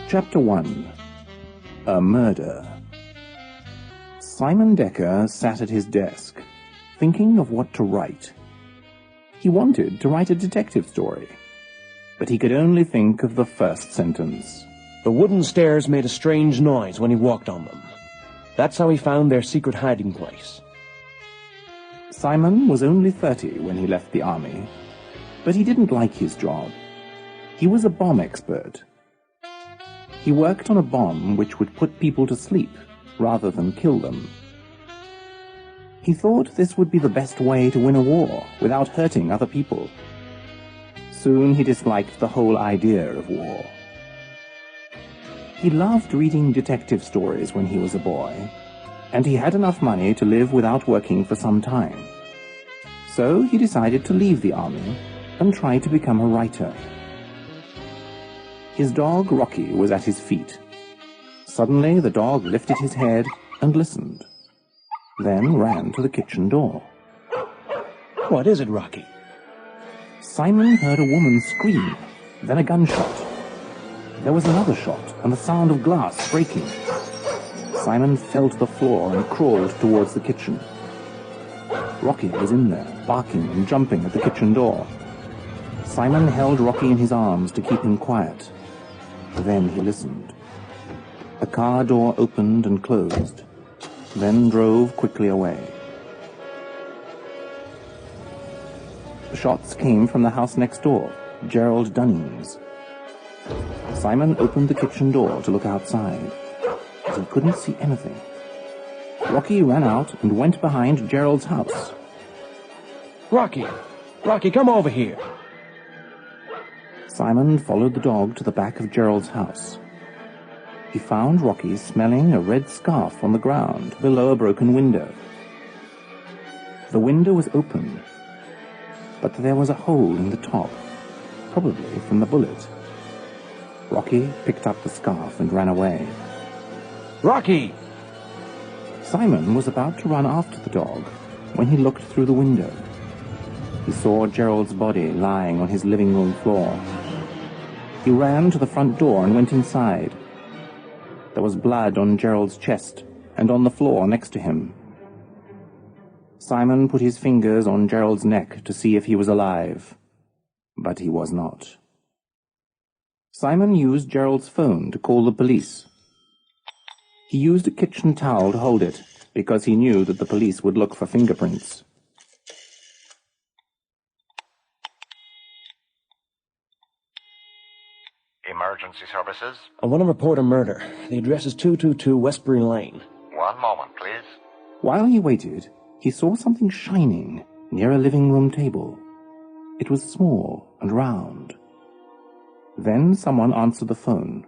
Chapter 1. A Murder. Simon Decker sat at his desk, thinking of what to write. He wanted to write a detective story, but he could only think of the first sentence. The wooden stairs made a strange noise when he walked on them. That's how he found their secret hiding place. Simon was only 30 when he left the army, but he didn't like his job. He was a bomb expert. He worked on a bomb which would put people to sleep rather than kill them. He thought this would be the best way to win a war without hurting other people. Soon he disliked the whole idea of war. He loved reading detective stories when he was a boy, and he had enough money to live without working for some time. So he decided to leave the army and try to become a writer. His dog, Rocky, was at his feet. Suddenly the dog lifted his head and listened, then ran to the kitchen door. What is it, Rocky? Simon heard a woman scream, then a gunshot. There was another shot and the sound of glass breaking. Simon fell to the floor and crawled towards the kitchen. Rocky was in there, barking and jumping at the kitchen door. Simon held Rocky in his arms to keep him quiet. Then he listened. The car door opened and closed, then drove quickly away. The shots came from the house next door, Gerald Dunning's. Simon opened the kitchen door to look outside, but he couldn't see anything. Rocky ran out and went behind Gerald's house. Rocky! Rocky, come over here! Simon followed the dog to the back of Gerald's house. He found Rocky smelling a red scarf on the ground below a broken window. The window was open, but there was a hole in the top, probably from the bullet. Rocky picked up the scarf and ran away. Rocky! Simon was about to run after the dog when he looked through the window. He saw Gerald's body lying on his living room floor. He ran to the front door and went inside. There was blood on Gerald's chest and on the floor next to him. Simon put his fingers on Gerald's neck to see if he was alive, but he was not. Simon used Gerald's phone to call the police. He used a kitchen towel to hold it because he knew that the police would look for fingerprints. Emergency services? I want to report a murder. The address is 222 Westbury Lane. 1 moment, please. While he waited, he saw something shining near a living room table. It was small and round. Then someone answered the phone.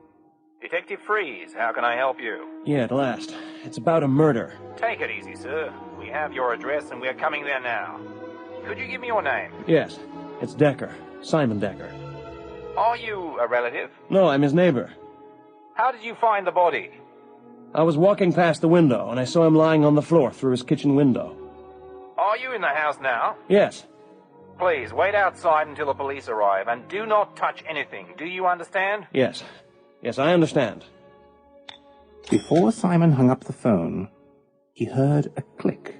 Detective Freeze, how can I help you? Yeah, at last. It's about a murder. Take it easy, sir. We have your address and we're coming there now. Could you give me your name? Yes, it's Decker. Simon Decker. Are you a relative? No, I'm his neighbor. How did you find the body? I was walking past the window, and I saw him lying on the floor through his kitchen window. Are you in the house now? Yes. Please, wait outside until the police arrive, and do not touch anything. Do you understand? Yes. Yes, I understand. Before Simon hung up the phone, he heard a click.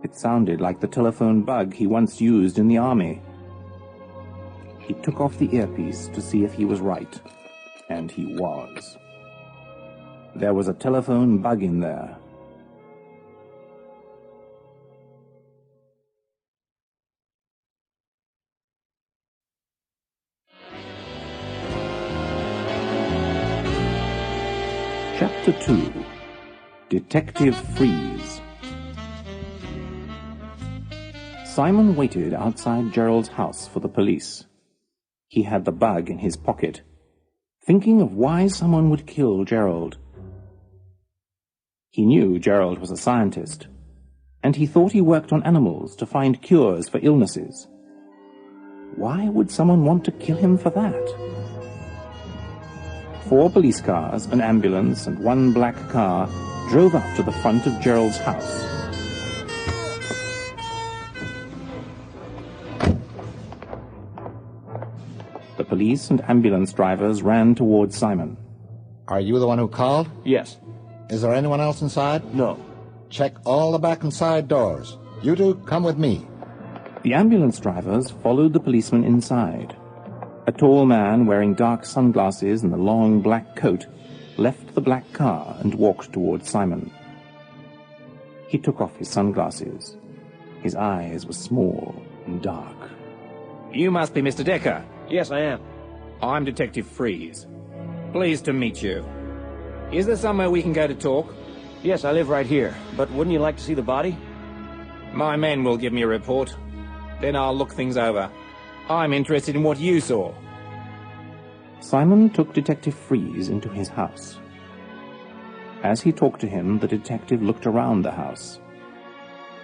It sounded like the telephone bug he once used in the army. He took off the earpiece to see if he was right, and he was. There was a telephone bug in there. Chapter 2. Detective Freeze. Simon waited outside Gerald's house for the police. He had the bug in his pocket, thinking of why someone would kill Gerald. He knew Gerald was a scientist, and he thought he worked on animals to find cures for illnesses. Why would someone want to kill him for that? 4 police cars, an ambulance, and 1 black car drove up to the front of Gerald's house. The police and ambulance drivers ran towards Simon. Are you the one who called? Yes. Is there anyone else inside? No. Check all the back and side doors. You two, come with me. The ambulance drivers followed the policeman inside. A tall man wearing dark sunglasses and a long black coat left the black car and walked towards Simon. He took off his sunglasses. His eyes were small and dark. You must be Mr. Decker. Yes, I am. I'm Detective Freeze. Pleased to meet you. Is there somewhere we can go to talk? Yes, I live right here. But wouldn't you like to see the body? My men will give me a report. Then I'll look things over. I'm interested in what you saw. Simon took Detective Freeze into his house. As he talked to him, the detective looked around the house.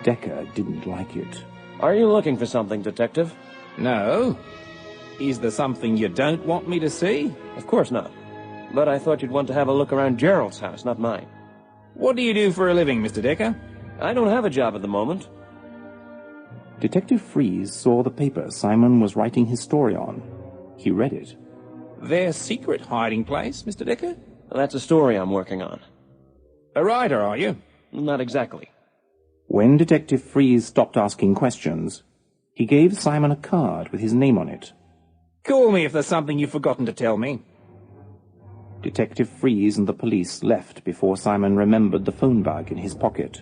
Decker didn't like it. Are you looking for something, Detective? No. Is there something you don't want me to see? Of course not. But I thought you'd want to have a look around Gerald's house, not mine. What do you do for a living, Mr. Decker? I don't have a job at the moment. Detective Freeze saw the paper Simon was writing his story on. He read it. Their secret hiding place, Mr. Decker? That's a story I'm working on. A writer, are you? Not exactly. When Detective Freeze stopped asking questions, he gave Simon a card with his name on it. Call me if there's something you've forgotten to tell me. Detective Freeze and the police left before Simon remembered the phone bag in his pocket.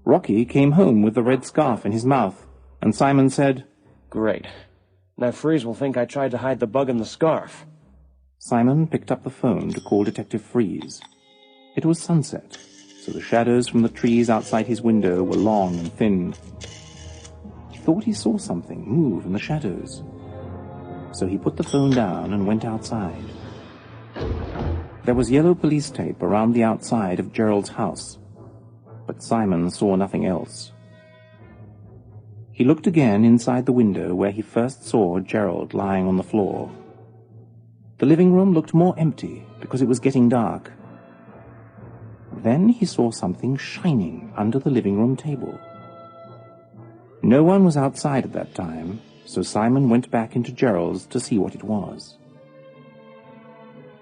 Rocky came home with the red scarf in his mouth, and Simon said, Great. Now Freeze will think I tried to hide the bug in the scarf. Simon picked up the phone to call Detective Freeze. It was sunset, so the shadows from the trees outside his window were long and thin. He thought he saw something move in the shadows. So he put the phone down and went outside. There was yellow police tape around the outside of Gerald's house, but Simon saw nothing else. He looked again inside the window where he first saw Gerald lying on the floor. The living room looked more empty because it was getting dark. Then he saw something shining under the living room table. No one was outside at that time, so Simon went back into Gerald's to see what it was.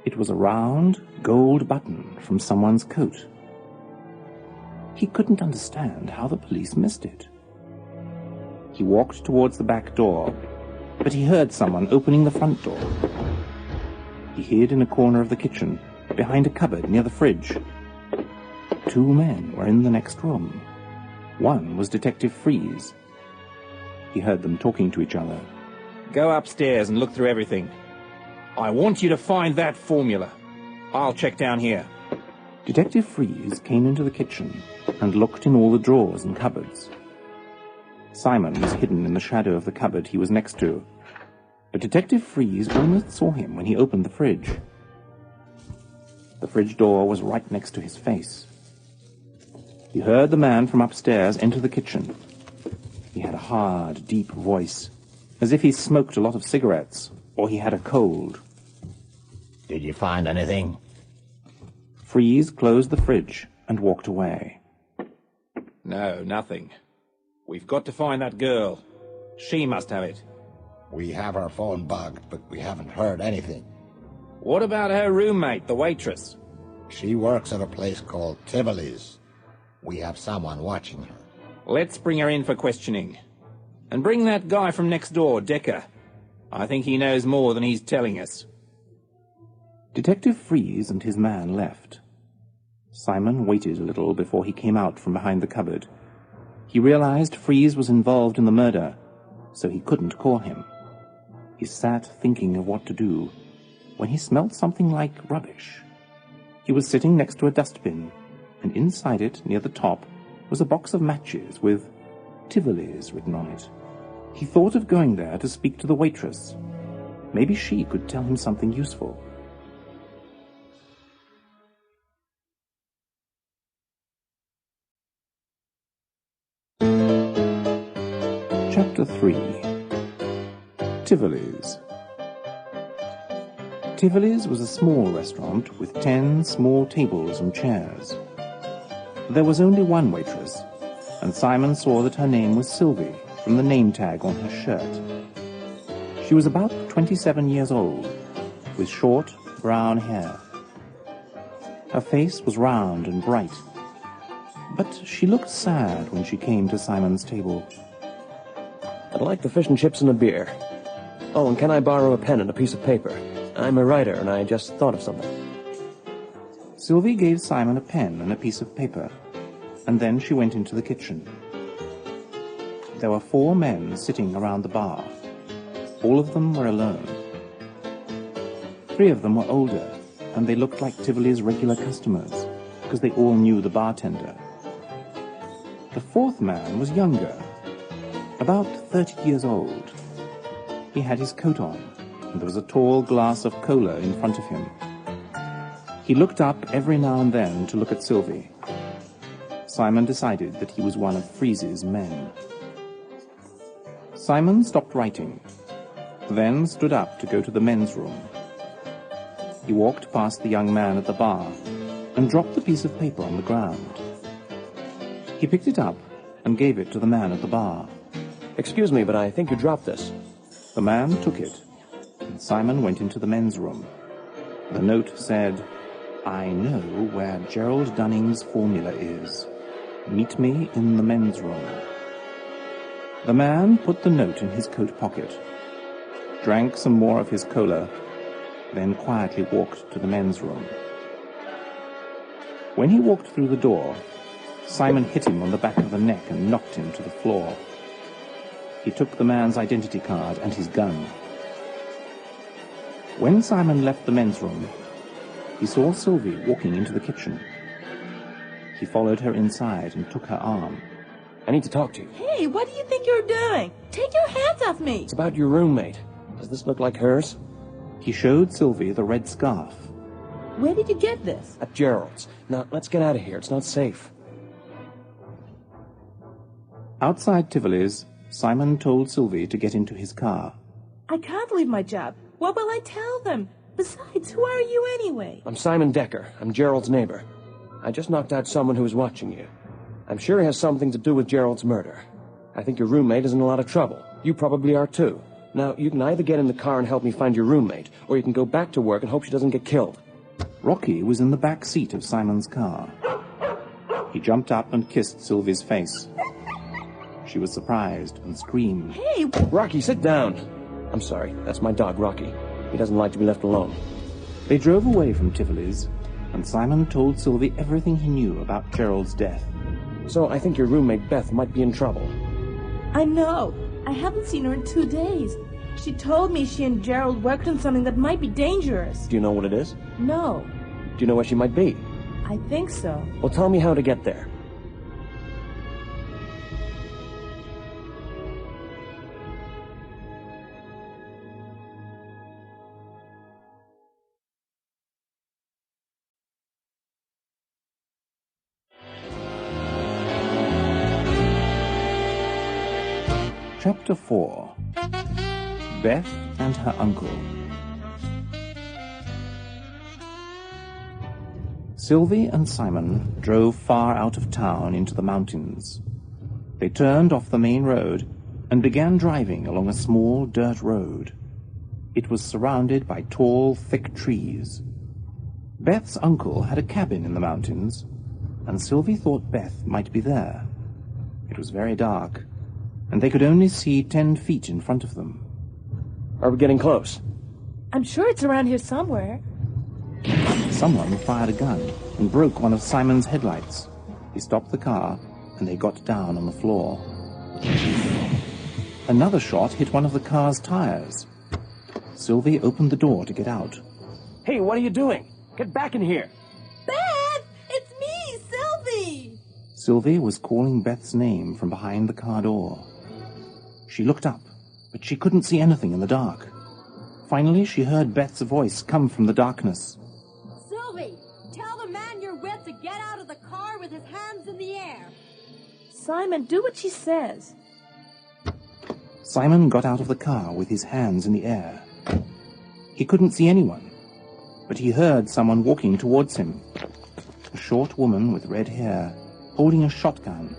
It was a round, gold button from someone's coat. He couldn't understand how the police missed it. He walked towards the back door, but he heard someone opening the front door. He hid in a corner of the kitchen, behind a cupboard near the fridge. 2 men were in the next room. One was Detective Freeze. He heard them talking to each other. Go upstairs and look through everything. I want you to find that formula. I'll check down here. Detective Freeze came into the kitchen and looked in all the drawers and cupboards. Simon was hidden in the shadow of the cupboard he was next to, but Detective Freeze almost saw him when he opened the fridge. The fridge door was right next to his face. He heard the man from upstairs enter the kitchen. He had a hard, deep voice, as if he smoked a lot of cigarettes, or he had a cold. Did you find anything? Freeze closed the fridge and walked away. No, nothing. We've got to find that girl. She must have it. We have our phone bugged, but we haven't heard anything. What about her roommate, the waitress? She works at a place called Tivoli's. We have someone watching her. Let's bring her in for questioning. And bring that guy from next door, Decker. I think he knows more than he's telling us. Detective Freeze and his man left. Simon waited a little before he came out from behind the cupboard. He realized Freeze was involved in the murder, so he couldn't call him. He sat thinking of what to do when he smelt something like rubbish. He was sitting next to a dustbin, and inside it, near the top, was a box of matches with Tivoli's written on it. He thought of going there to speak to the waitress. Maybe she could tell him something useful. Chapter 3. Tivoli's. Tivoli's was a small restaurant with 10 small tables and chairs. There was only one waitress, and Simon saw that her name was Sylvie from the name tag on her shirt. She was about 27 years old, with short, brown hair. Her face was round and bright, but she looked sad when she came to Simon's table. I'd like the fish and chips and a beer. Oh, and can I borrow a pen and a piece of paper? I'm a writer, and I just thought of something. Sylvie gave Simon a pen and a piece of paper, and then she went into the kitchen. There were 4 men sitting around the bar. All of them were alone. 3 of them were older, and they looked like Tivoli's regular customers, because they all knew the bartender. The 4th man was younger, about 30 years old. He had his coat on, and there was a tall glass of cola in front of him. He looked up every now and then to look at Sylvie. Simon decided that he was one of Freeze's men. Simon stopped writing, then stood up to go to the men's room. He walked past the young man at the bar and dropped the piece of paper on the ground. He picked it up and gave it to the man at the bar. Excuse me, but I think you dropped this. The man took it, and Simon went into the men's room. The note said, "I know where Gerald Dunning's formula is. Meet me in the men's room." The man put the note in his coat pocket, drank some more of his cola, then quietly walked to the men's room. When he walked through the door, Simon hit him on the back of the neck and knocked him to the floor. He took the man's identity card and his gun. When Simon left the men's room, he saw Sylvie walking into the kitchen. He followed her inside and took her arm. I need to talk to you. Hey, what do you think you're doing? Take your hands off me! It's about your roommate. Does this look like hers? He showed Sylvie the red scarf. Where did you get this? At Gerald's. Now, let's get out of here. It's not safe. Outside Tivoli's, Simon told Sylvie to get into his car. I can't leave my job. What will I tell them? Besides, who are you anyway? I'm Simon Decker. I'm Gerald's neighbor. I just knocked out someone who was watching you. I'm sure he has something to do with Gerald's murder. I think your roommate is in a lot of trouble. You probably are too. Now, you can either get in the car and help me find your roommate, or you can go back to work and hope she doesn't get killed. Rocky was in the back seat of Simon's car. He jumped up and kissed Sylvie's face. She was surprised and screamed. Hey! Rocky, sit down. I'm sorry, that's my dog, Rocky. He doesn't like to be left alone. They drove away from Tivoli's, and Simon told Sylvie everything he knew about Gerald's death. So I think your roommate Beth might be in trouble. I know. I haven't seen her in 2 days. She told me she and Gerald worked on something that might be dangerous. Do you know what it is? No. Do you know where she might be? I think so. Well, tell me how to get there. Chapter 4. Beth and her uncle. Sylvie and Simon drove far out of town into the mountains. They turned off the main road and began driving along a small dirt road. It was surrounded by tall, thick trees. Beth's uncle had a cabin in the mountains, and Sylvie thought Beth might be there. It was very dark, and they could only see 10 feet in front of them. Are we getting close? I'm sure it's around here somewhere. Someone fired a gun and broke one of Simon's headlights. He stopped the car, and they got down on the floor. Another shot hit one of the car's tires. Sylvie opened the door to get out. Hey, what are you doing? Get back in here! Beth! It's me, Sylvie! Sylvie was calling Beth's name from behind the car door. She looked up, but she couldn't see anything in the dark. Finally, she heard Beth's voice come from the darkness. Sylvie, tell the man you're with to get out of the car with his hands in the air. Simon, do what she says. Simon got out of the car with his hands in the air. He couldn't see anyone, but he heard someone walking towards him. A short woman with red hair, holding a shotgun,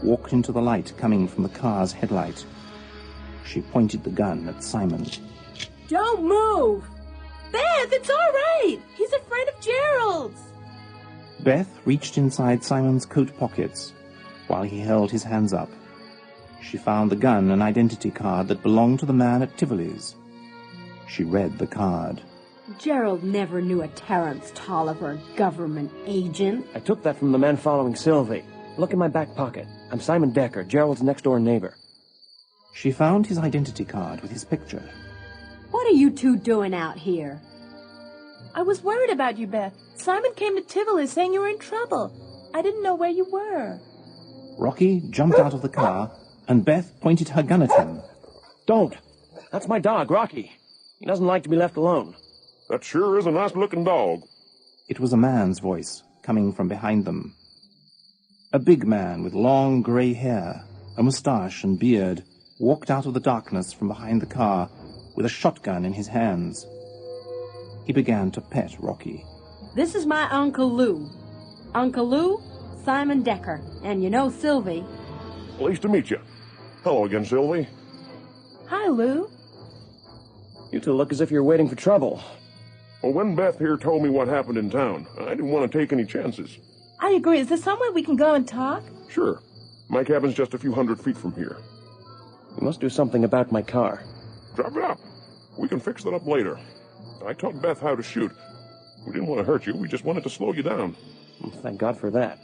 walked into the light coming from the car's headlight. She pointed the gun at Simon. Don't move! Beth, it's all right. He's a friend of Gerald's. Beth reached inside Simon's coat pockets while he held his hands up. She found the gun and identity card that belonged to the man at Tivoli's. She read the card. Gerald never knew a Terence Tolliver government agent. I took that from the man following Sylvie. Look in my back pocket. I'm Simon Decker, Gerald's next-door neighbor. She found his identity card with his picture. What are you two doing out here? I was worried about you, Beth. Simon came to Tivoli saying you were in trouble. I didn't know where you were. Rocky jumped out of the car, and Beth pointed her gun at him. Don't! That's my dog, Rocky. He doesn't like to be left alone. That sure is a nice-looking dog. It was a man's voice coming from behind them. A big man with long grey hair, a moustache and beard, walked out of the darkness from behind the car with a shotgun in his hands. He began to pet Rocky. This is my Uncle Lou. Uncle Lou, Simon Decker. And you know Sylvie. Pleased to meet you. Hello again, Sylvie. Hi, Lou. You two look as if you're waiting for trouble. Well, when Beth here told me what happened in town, I didn't want to take any chances. I agree. Is there somewhere we can go and talk? Sure. My cabin's just a few hundred feet from here. You must do something about my car. Drop it up. We can fix that up later. I taught Beth how to shoot. We didn't want to hurt you. We just wanted to slow you down. Thank God for that.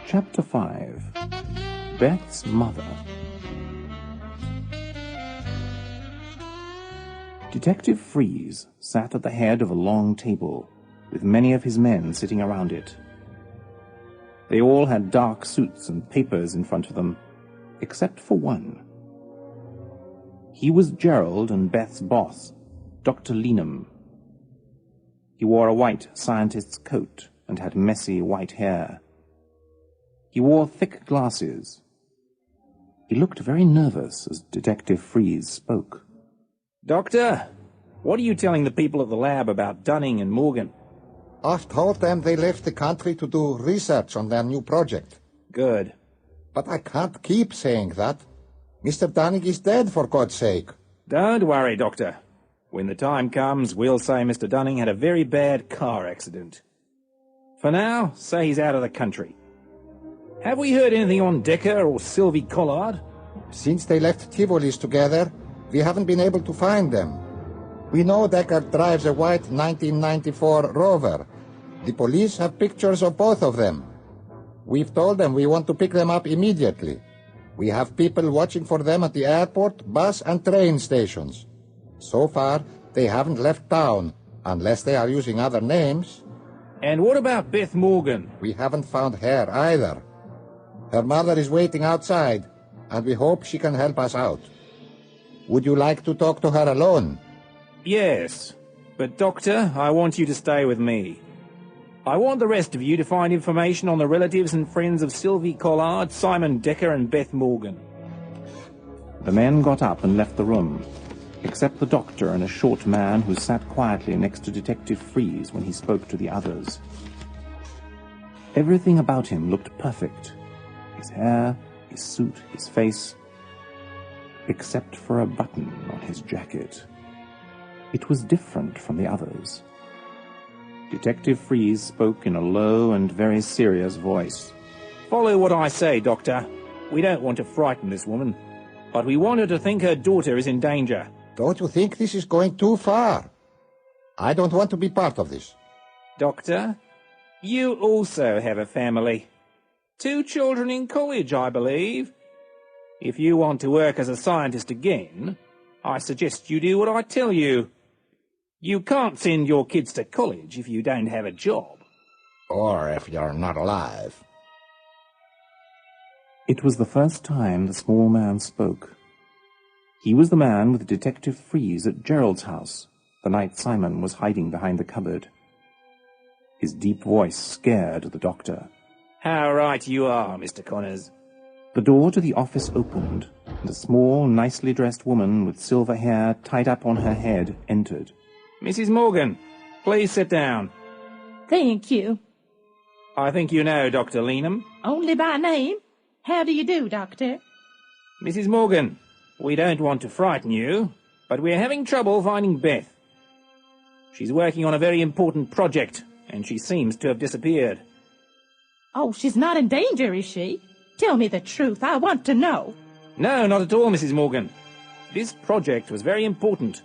Chapter 5. Beth's Mother. Detective Freeze sat at the head of a long table, with many of his men sitting around it. They all had dark suits and papers in front of them, except for one. He was Gerald and Beth's boss, Dr. Leenham. He wore a white scientist's coat and had messy white hair. He wore thick glasses. He looked very nervous as Detective Freeze spoke. Doctor, what are you telling the people at the lab about Dunning and Morgan? I've told them they left the country to do research on their new project. Good. But I can't keep saying that. Mr. Dunning is dead, for God's sake. Don't worry, Doctor. When the time comes, we'll say Mr. Dunning had a very bad car accident. For now, say he's out of the country. Have we heard anything on Decker or Sylvie Collard? Since they left Tivoli's together, we haven't been able to find them. We know Decker drives a white 1994 Rover. The police have pictures of both of them. We've told them we want to pick them up immediately. We have people watching for them at the airport, bus and train stations. So far, they haven't left town, unless they are using other names. And what about Beth Morgan? We haven't found her either. Her mother is waiting outside, and we hope she can help us out. Would you like to talk to her alone? Yes, but Doctor, I want you to stay with me. I want the rest of you to find information on the relatives and friends of Sylvie Collard, Simon Decker and Beth Morgan. The men got up and left the room, except the doctor and a short man who sat quietly next to Detective Freeze when he spoke to the others. Everything about him looked perfect. His hair, his suit, his face, except for a button on his jacket. It was different from the others. Detective Freeze spoke in a low and very serious voice. Follow what I say, Doctor. We don't want to frighten this woman, but we want her to think her daughter is in danger. Don't you think this is going too far? I don't want to be part of this. Doctor, you also have a family. 2 children in college, I believe. If you want to work as a scientist again, I suggest you do what I tell you. You can't send your kids to college if you don't have a job. Or if you're not alive. It was the first time the small man spoke. He was the man with Detective Freeze at Gerald's house, the night Simon was hiding behind the cupboard. His deep voice scared the doctor. How right you are, Mr. Connors. The door to the office opened, and a small, nicely dressed woman with silver hair tied up on her head entered. Mrs. Morgan, Please sit down. Thank you. I think you know Dr. Leenham. Only by name. How do you do, Doctor? Mrs. Morgan, we don't want to frighten you, but we're having trouble finding Beth. She's working on a very important project, and she seems to have disappeared. Oh, she's not in danger, is she? Tell me the truth. I want to know. No, not at all, Mrs. Morgan. This project was very important.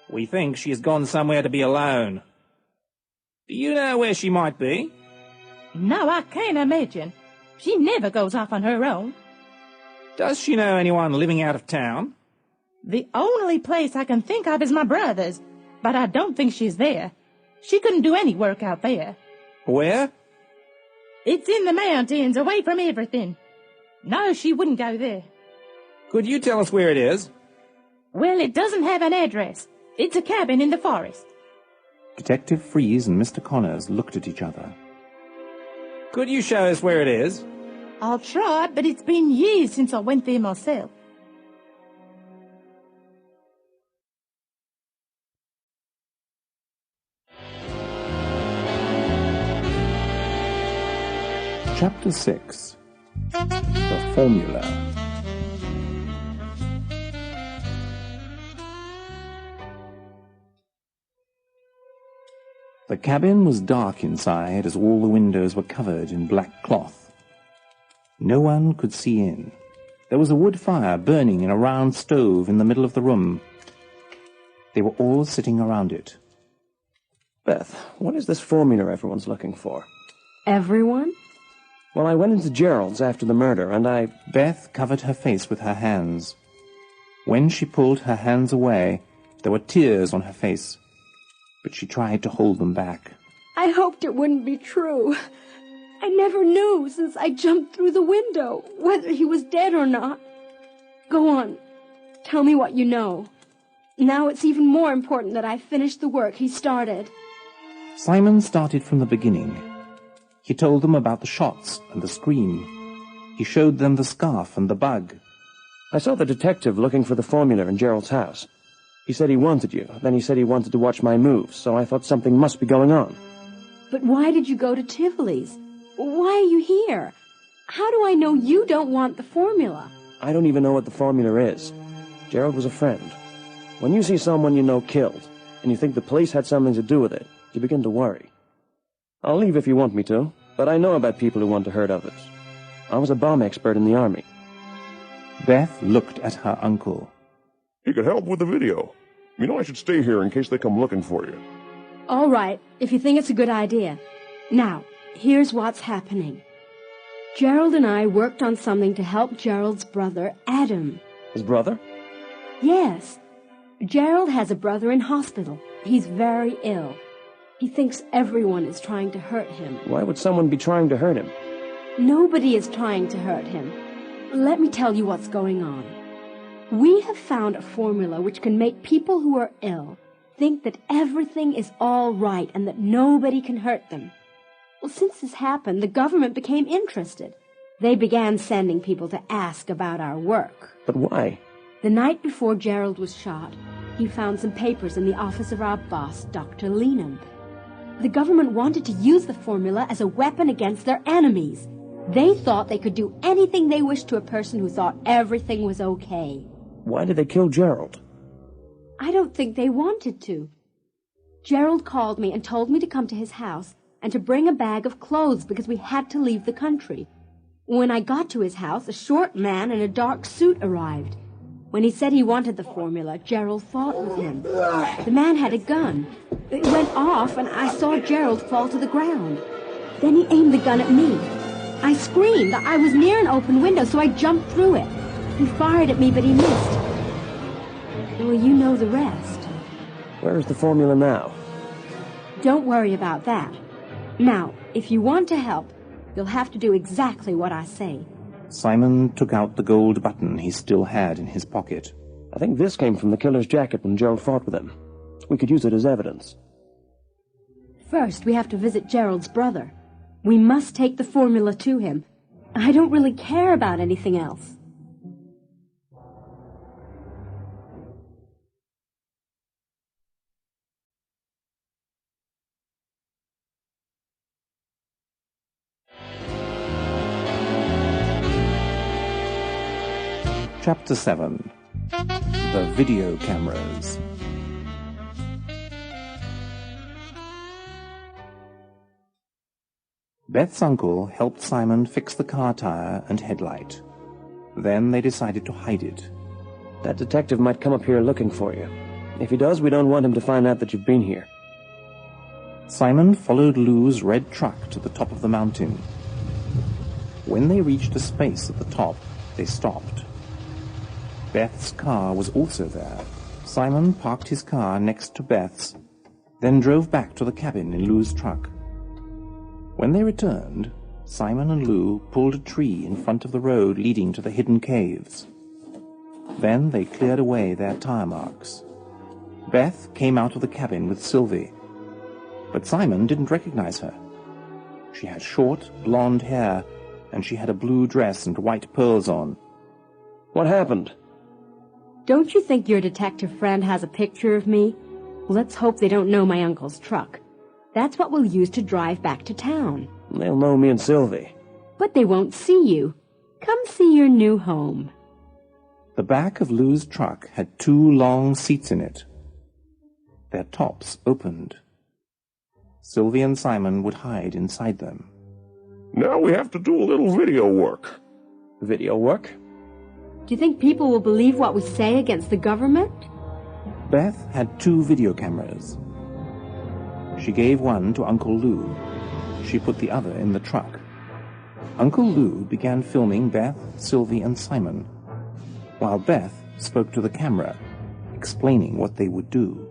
We think she has gone somewhere to be alone. Do you know where she might be? No, I can't imagine. She never goes off on her own. Does she know anyone living out of town? The only place I can think of is my brother's, but I don't think she's there. She couldn't do any work out there. Where? It's in the mountains, away from everything. No, she wouldn't go there. Could you tell us where it is? Well, it doesn't have an address. It's a cabin in the forest. Detective Freeze and Mr. Connors looked at each other. Could you show us where it is? I'll try, but it's been years since I went there myself. Chapter 6. The Formula. The cabin was dark inside as all the windows were covered in black cloth. No one could see in. There was a wood fire burning in a round stove in the middle of the room. They were all sitting around it. Beth, what is this formula everyone's looking for? Everyone? Well, I went into Gerald's after the murder, and Beth covered her face with her hands. When she pulled her hands away, there were tears on her face, but she tried to hold them back. I hoped it wouldn't be true. I never knew since I jumped through the window whether he was dead or not. Go on. Tell me what you know. Now it's even more important that I finish the work he started. Simon started from the beginning. He told them about the shots and the scream. He showed them the scarf and the bug. I saw the detective looking for the formula in Gerald's house. He said he wanted you. Then he said he wanted to watch my moves, so I thought something must be going on. But why did you go to Tivoli's? Why are you here? How do I know you don't want the formula? I don't even know what the formula is. Gerald was a friend. When you see someone you know killed, and you think the police had something to do with it, you begin to worry. I'll leave if you want me to, but I know about people who want to hurt others. I was a bomb expert in the army. Beth looked at her uncle. He could help with the video. You know I should stay here in case they come looking for you. All right, if you think it's a good idea. Now, here's what's happening. Gerald and I worked on something to help Gerald's brother, Adam. His brother? Yes. Gerald has a brother in hospital. He's very ill. He thinks everyone is trying to hurt him. Why would someone be trying to hurt him? Nobody is trying to hurt him. Let me tell you what's going on. We have found a formula which can make people who are ill think that everything is all right and that nobody can hurt them. Well, since this happened, the government became interested. They began sending people to ask about our work. But why? The night before Gerald was shot, he found some papers in the office of our boss, Dr. Leenham. The government wanted to use the formula as a weapon against their enemies. They thought they could do anything they wished to a person who thought everything was okay. Why did they kill Gerald? I don't think they wanted to. Gerald called me and told me to come to his house and to bring a bag of clothes because we had to leave the country. When I got to his house, a short man in a dark suit arrived. When he said he wanted the formula, Gerald fought with him. The man had a gun. It went off, and I saw Gerald fall to the ground. Then he aimed the gun at me. I screamed. I was near an open window, so I jumped through it. He fired at me, but he missed. Well, you know the rest. Where is the formula now? Don't worry about that. Now, if you want to help, you'll have to do exactly what I say. Simon took out the gold button he still had in his pocket. I think this came from the killer's jacket when Gerald fought with him. We could use it as evidence. First, we have to visit Gerald's brother. We must take the formula to him. I don't really care about anything else. Chapter 7. The Video Cameras. Beth's uncle helped Simon fix the car tire and headlight. Then they decided to hide it. That detective might come up here looking for you. If he does, we don't want him to find out that you've been here. Simon followed Lou's red truck to the top of the mountain. When they reached a space at the top, they stopped. Beth's car was also there. Simon parked his car next to Beth's, then drove back to the cabin in Lou's truck. When they returned, Simon and Lou pulled a tree in front of the road leading to the hidden caves. Then they cleared away their tire marks. Beth came out of the cabin with Sylvie, but Simon didn't recognize her. She had short, blonde hair, and she had a blue dress and white pearls on. What happened? Don't you think your detective friend has a picture of me? Let's hope they don't know my uncle's truck. That's what we'll use to drive back to town. They'll know me and Sylvie. But they won't see you. Come see your new home. The back of Lou's truck had 2 long seats in it. Their tops opened. Sylvie and Simon would hide inside them. Now we have to do a little video work. Video work? Do you think people will believe what we say against the government? Beth had 2 video cameras. She gave one to Uncle Lou. She put the other in the truck. Uncle Lou began filming Beth, Sylvie, and Simon, while Beth spoke to the camera, explaining what they would do.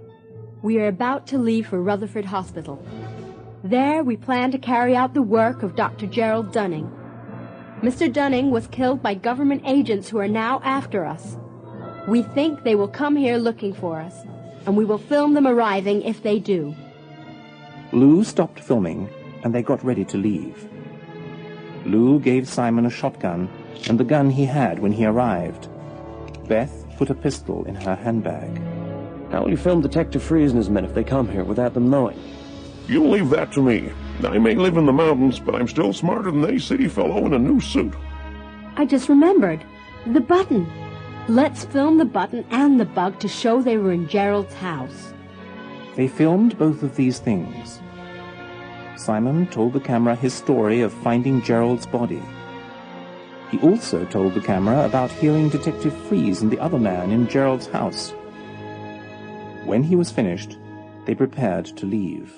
We are about to leave for Rutherford Hospital. There we plan to carry out the work of Dr. Gerald Dunning. Mr. Dunning was killed by government agents who are now after us. We think they will come here looking for us, and we will film them arriving if they do. Lou stopped filming, and they got ready to leave. Lou gave Simon a shotgun and the gun he had when he arrived. Beth put a pistol in her handbag. How will you film Detective Freeze and his men if they come here without them knowing? You leave that to me. I may live in the mountains, but I'm still smarter than any city fellow in a new suit. I just remembered. The button. Let's film the button and the bug to show they were in Gerald's house. They filmed both of these things. Simon told the camera his story of finding Gerald's body. He also told the camera about hearing Detective Freeze and the other man in Gerald's house. When he was finished, they prepared to leave.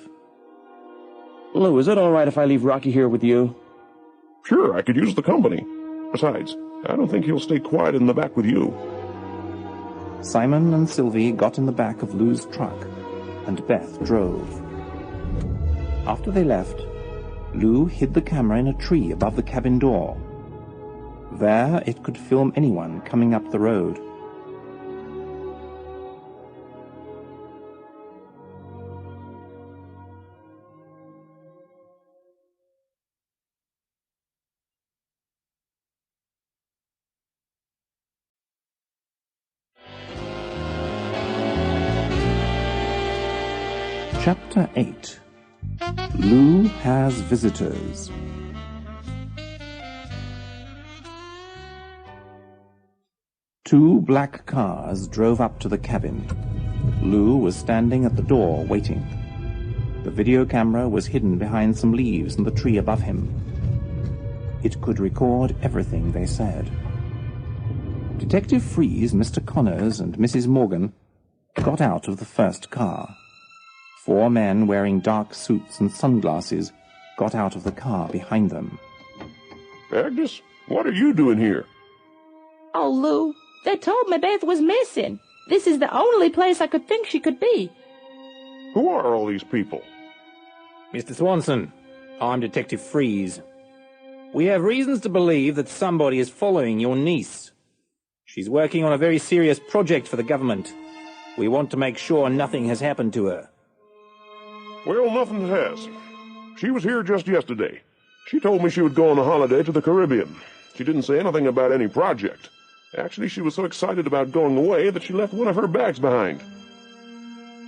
Lou, is it all right if I leave Rocky here with you? Sure, I could use the company. Besides, I don't think he'll stay quiet in the back with you. Simon and Sylvie got in the back of Lou's truck, and Beth drove. After they left, Lou hid the camera in a tree above the cabin door. There it could film anyone coming up the road. Chapter 8. Lou has visitors. Two black cars drove up to the cabin. Lou was standing at the door waiting. The video camera was hidden behind some leaves in the tree above him. It could record everything they said. Detective Freeze, Mr. Connors, and Mrs. Morgan got out of the first car. 4 men wearing dark suits and sunglasses got out of the car behind them. Agnes, what are you doing here? Oh, Lou, they told me Beth was missing. This is the only place I could think she could be. Who are all these people? Mr. Swanson, I'm Detective Freeze. We have reasons to believe that somebody is following your niece. She's working on a very serious project for the government. We want to make sure nothing has happened to her. Well, nothing has. She was here just yesterday. She told me she would go on a holiday to the Caribbean. She didn't say anything about any project. Actually, she was so excited about going away that she left one of her bags behind.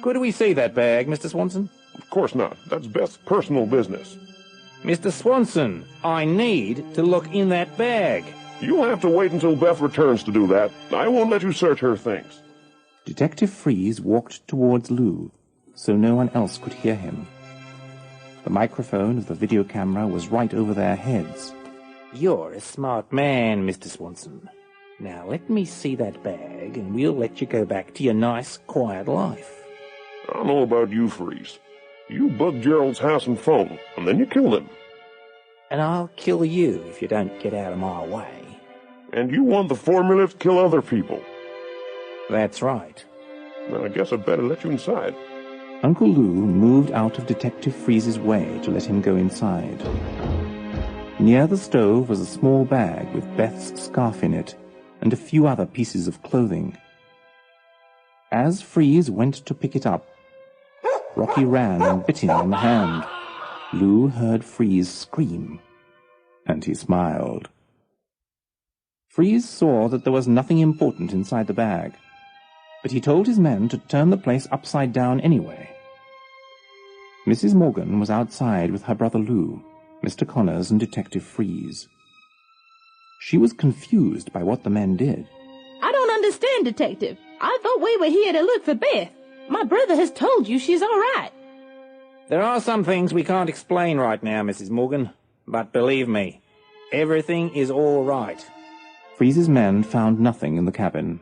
Could we see that bag, Mr. Swanson? Of course not. That's Beth's personal business. Mr. Swanson, I need to look in that bag. You'll have to wait until Beth returns to do that. I won't let you search her things. Detective Freeze walked towards Lou, so no one else could hear him. The microphone of the video camera was right over their heads. You're a smart man, Mr. Swanson. Now let me see that bag, and we'll let you go back to your nice, quiet life. I don't know about you, Freeze. You bugged Gerald's house and phone, and then you killed him. And I'll kill you if you don't get out of my way. And you want the formula to kill other people. That's right. Well, I guess I'd better let you inside. Uncle Lou moved out of Detective Freeze's way to let him go inside. Near the stove was a small bag with Beth's scarf in it and a few other pieces of clothing. As Freeze went to pick it up, Rocky ran and bit him on the hand. Lou heard Freeze scream, and he smiled. Freeze saw that there was nothing important inside the bag, but he told his men to turn the place upside down anyway. Mrs. Morgan was outside with her brother Lou, Mr. Connors, and Detective Freeze. She was confused by what the men did. I don't understand, Detective. I thought we were here to look for Beth. My brother has told you she's all right. There are some things we can't explain right now, Mrs. Morgan, but believe me, everything is all right. Freeze's men found nothing in the cabin.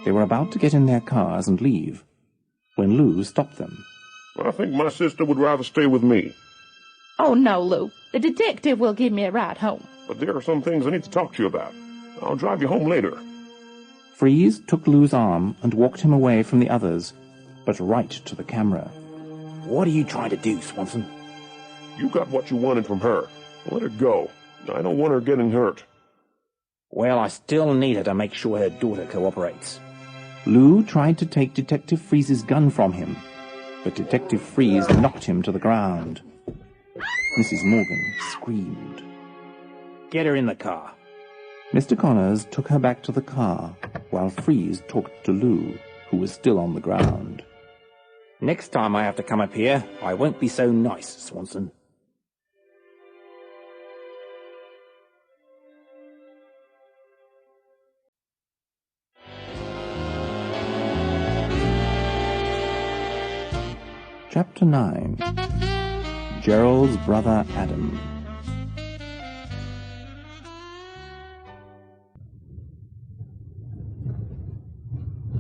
They were about to get in their cars and leave, when Lou stopped them. I think my sister would rather stay with me. Oh, no, Lou. The detective will give me a ride home. But there are some things I need to talk to you about. I'll drive you home later. Freeze took Lou's arm and walked him away from the others, but right to the camera. What are you trying to do, Swanson? You got what you wanted from her. Let her go. I don't want her getting hurt. Well, I still need her to make sure her daughter cooperates. Lou tried to take Detective Freeze's gun from him, but Detective Freeze knocked him to the ground. Mrs. Morgan screamed. Get her in the car. Mr. Connors took her back to the car, while Freeze talked to Lou, who was still on the ground. Next time I have to come up here, I won't be so nice, Swanson. Chapter 9. Gerald's Brother Adam.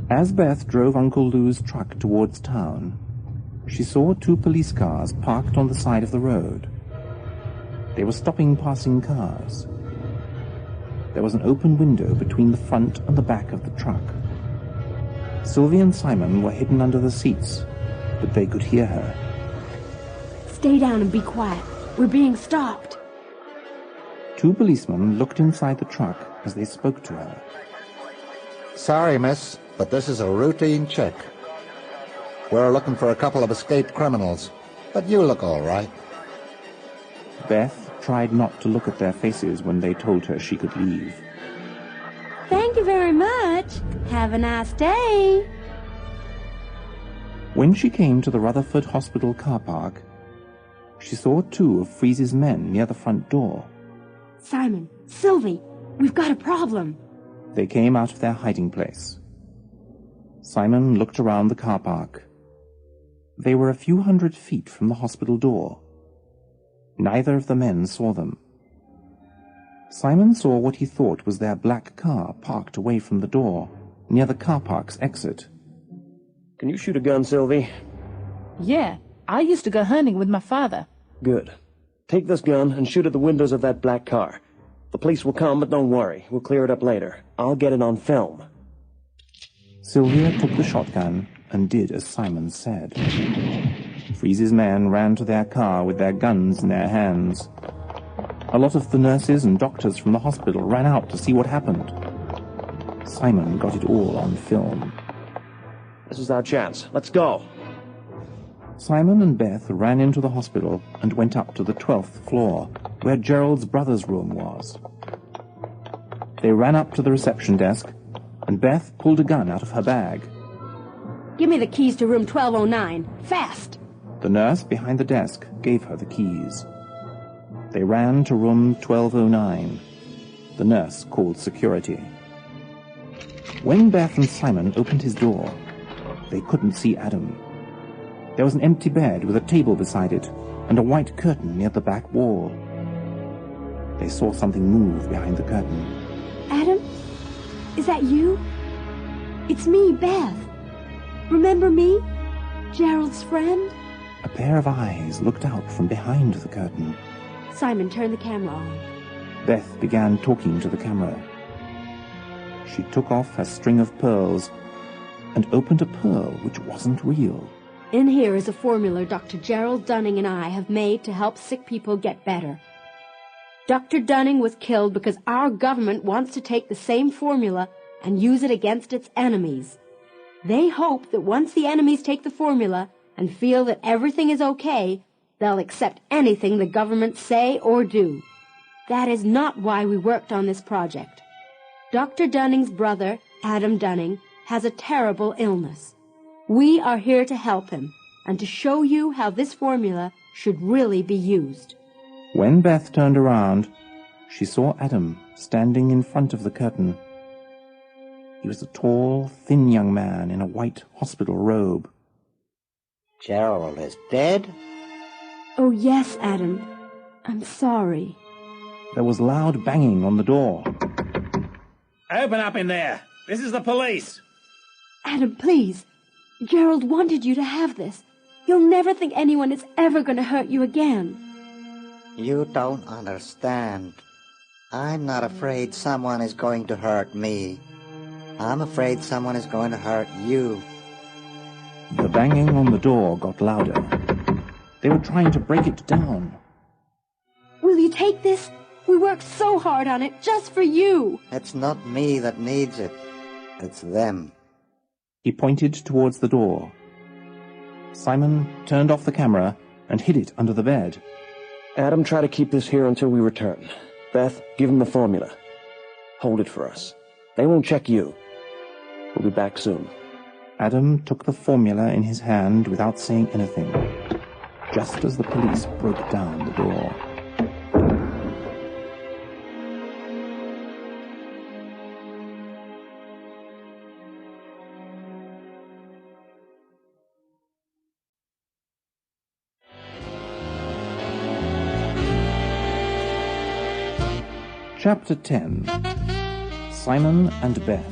As Beth drove Uncle Lou's truck towards town, she saw 2 police cars parked on the side of the road. They were stopping passing cars. There was an open window between the front and the back of the truck. Sylvie and Simon were hidden under the seats, but they could hear her. Stay down and be quiet. We're being stopped. 2 policemen looked inside the truck as they spoke to her. Sorry, miss, but this is a routine check. We're looking for a couple of escaped criminals, but you look all right. Beth tried not to look at their faces when they told her she could leave. Thank you very much. Have a nice day. When she came to the Rutherford Hospital car park, she saw 2 of Freeze's men near the front door. Simon, Sylvie, we've got a problem. They came out of their hiding place. Simon looked around the car park. They were a few hundred feet from the hospital door. Neither of the men saw them. Simon saw what he thought was their black car parked away from the door, near the car park's exit. Can you shoot a gun, Sylvie? Yeah, I used to go hunting with my father. Good. Take this gun and shoot at the windows of that black car. The police will come, but don't worry. We'll clear it up later. I'll get it on film. Sylvia took the shotgun and did as Simon said. Freeze's men ran to their car with their guns in their hands. A lot of the nurses and doctors from the hospital ran out to see what happened. Simon got it all on film. This is our chance. Let's go. Simon and Beth ran into the hospital and went up to the 12th floor, where Gerald's brother's room was. They ran up to the reception desk, and Beth pulled a gun out of her bag. Give me the keys to room 1209. Fast! The nurse behind the desk gave her the keys. They ran to room 1209. The nurse called security. When Beth and Simon opened his door, they couldn't see Adam. There was an empty bed with a table beside it and a white curtain near the back wall. They saw something move behind the curtain. Adam? Is that you? It's me, Beth. Remember me? Gerald's friend? A pair of eyes looked out from behind the curtain. Simon, turn the camera on. Beth began talking to the camera. She took off her string of pearls and opened a pearl which wasn't real. In here is a formula Dr. Gerald Dunning and I have made to help sick people get better. Dr. Dunning was killed because our government wants to take the same formula and use it against its enemies. They hope that once the enemies take the formula and feel that everything is okay, they'll accept anything the government say or do. That is not why we worked on this project. Dr. Dunning's brother, Adam Dunning, has a terrible illness. We are here to help him and to show you how this formula should really be used. When Beth turned around, she saw Adam standing in front of the curtain. He was a tall, thin young man in a white hospital robe. Gerald is dead? Oh, yes, Adam. I'm sorry. There was loud banging on the door. Open up in there. This is the police. Adam, please. Gerald wanted you to have this. You'll never think anyone is ever going to hurt you again. You don't understand. I'm not afraid someone is going to hurt me. I'm afraid someone is going to hurt you. The banging on the door got louder. They were trying to break it down. Will you take this? We worked so hard on it just for you. It's not me that needs it. It's them. He pointed towards the door. Simon turned off the camera and hid it under the bed. Adam, try to keep this here until we return. Beth, give him the formula. Hold it for us. They won't check you. We'll be back soon. Adam took the formula in his hand without saying anything, just as the police broke down the door. Chapter 10. Simon and Beth.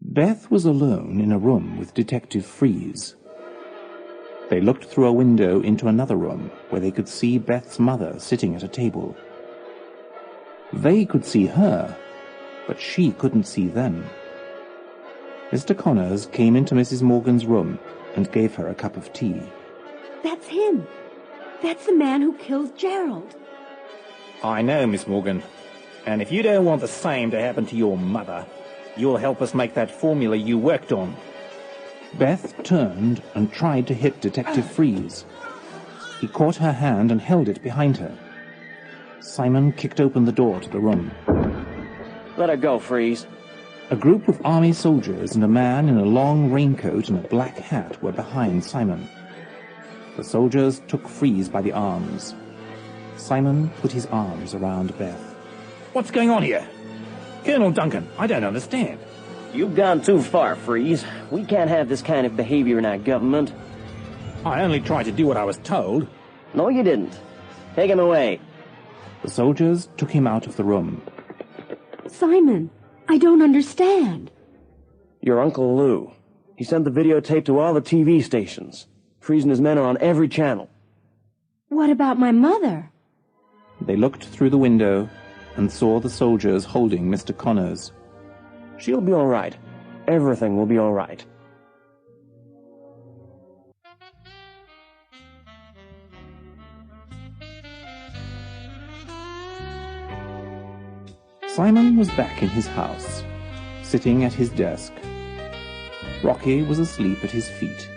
Beth was alone in a room with Detective Freeze. They looked through a window into another room where they could see Beth's mother sitting at a table. They could see her, but she couldn't see them. Mr. Connors came into Mrs. Morgan's room and gave her a cup of tea. That's him. That's the man who killed Gerald. I know, Miss Morgan. And if you don't want the same to happen to your mother, you'll help us make that formula you worked on. Beth turned and tried to hit Detective Freeze. He caught her hand and held it behind her. Simon kicked open the door to the room. Let her go, Freeze. A group of army soldiers and a man in a long raincoat and a black hat were behind Simon. The soldiers took Freeze by the arms. Simon put his arms around Beth. What's going on here? Colonel Duncan, I don't understand. You've gone too far, Freeze. We can't have this kind of behavior in our government. I only tried to do what I was told. No, you didn't. Take him away. The soldiers took him out of the room. Simon, I don't understand. Your Uncle Lou. He sent the videotape to all the TV stations. Freeze and his men are on every channel. What about my mother? They looked through the window and saw the soldiers holding Mr. Connors. She'll be all right. Everything will be all right. Simon was back in his house, sitting at his desk. Rocky was asleep at his feet.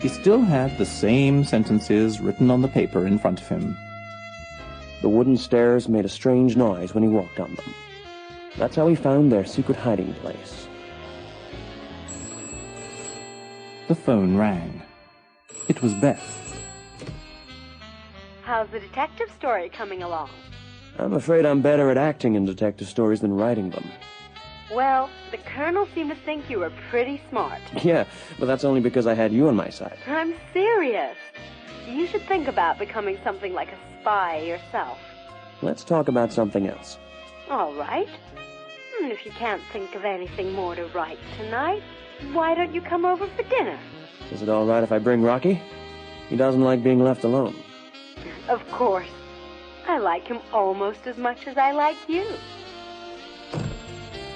He still had the same sentences written on the paper in front of him. The wooden stairs made a strange noise when he walked on them. That's how he found their secret hiding place. The phone rang. It was Beth. How's the detective story coming along? I'm afraid I'm better at acting in detective stories than writing them. Well, the Colonel seemed to think you were pretty smart. Yeah, but that's only because I had you on my side. I'm serious. You should think about becoming something like a spy yourself. Let's talk about something else. All right. And if you can't think of anything more to write tonight, why don't you come over for dinner? Is it all right if I bring Rocky? He doesn't like being left alone. Of course. I like him almost as much as I like you.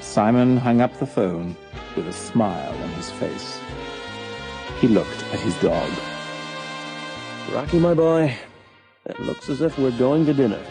Simon hung up the phone with a smile on his face. He looked at his dog. Rocky, my boy, it looks as if we're going to dinner.